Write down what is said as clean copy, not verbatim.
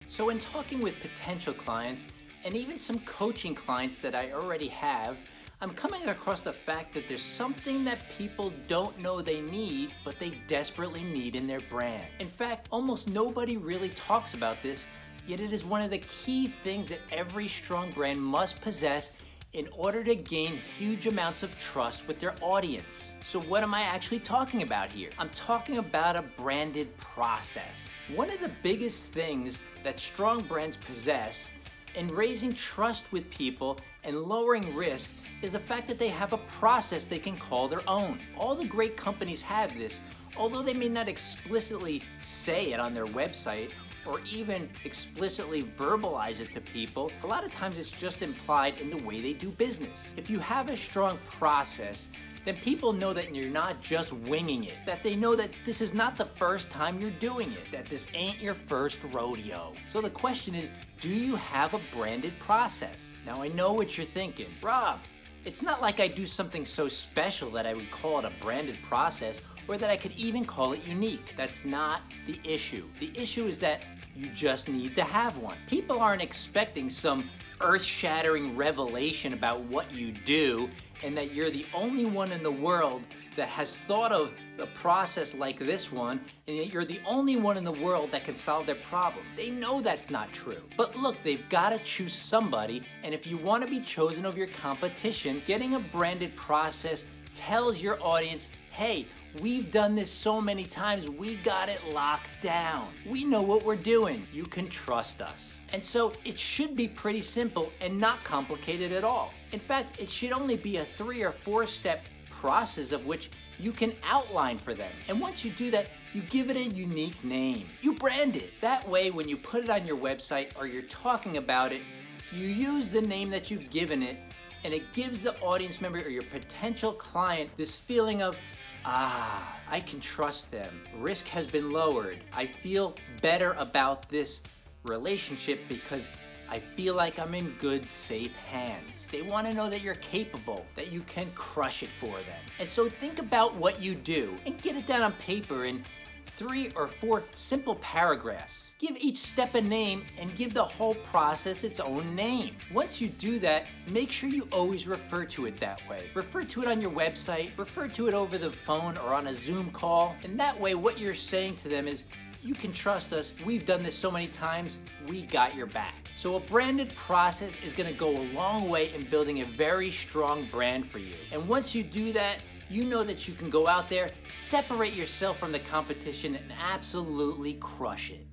So in talking with potential clients and even some coaching clients that I already have, I'm coming across the fact that there's something that people don't know they need, but they desperately need in their brand. In fact, almost nobody really talks about this, yet it is one of the key things that every strong brand must possess in order to gain huge amounts of trust with their audience. So what am I actually talking about here? I'm talking about a branded process. One of the biggest things that strong brands possess in raising trust with people and lowering risk is the fact that they have a process they can call their own. All the great companies have this, although they may not explicitly say it on their website or even explicitly verbalize it to people. A lot of times it's just implied in the way they do business. If you have a strong process, then people know that you're not just winging it, that they know that this is not the first time you're doing it, that this ain't your first rodeo. So the question is, do you have a branded process? Now I know what you're thinking. Rob, it's not like I do something so special that I would call it a branded process or that I could even call it unique. That's not the issue. The issue is that you just need to have one. People aren't expecting some earth-shattering revelation about what you do and that you're the only one in the world that has thought of the process like this one, and that you're the only one in the world that can solve their problem. They know that's not true. But look, they've got to choose somebody, and if you want to be chosen over your competition, getting a branded process tells your audience, hey, we've done this so many times, we got it locked down. We know what we're doing. You can trust us. And so it should be pretty simple and not complicated at all. In fact, it should only be a 3 or 4 step process of which you can outline for them. And once you do that, you give it a unique name. You brand it. That way, when you put it on your website or you're talking about it, you use the name that you've given it, and it gives the audience member or your potential client this feeling of, I can trust them. Risk has been lowered. I feel better about this relationship because I feel like I'm in good, safe hands. They want to know that you're capable, that you can crush it for them. And so think about what you do and get it down on paper in 3 or 4 simple paragraphs. Give each step a name and give the whole process its own name. Once you do that, make sure you always refer to it that way. Refer to it on your website, refer to it over the phone or on a Zoom call, and that way what you're saying to them is, you can trust us, we've done this so many times, we got your back. So a branded process is gonna go a long way in building a very strong brand for you. And once you do that, you know that you can go out there, separate yourself from the competition, and absolutely crush it.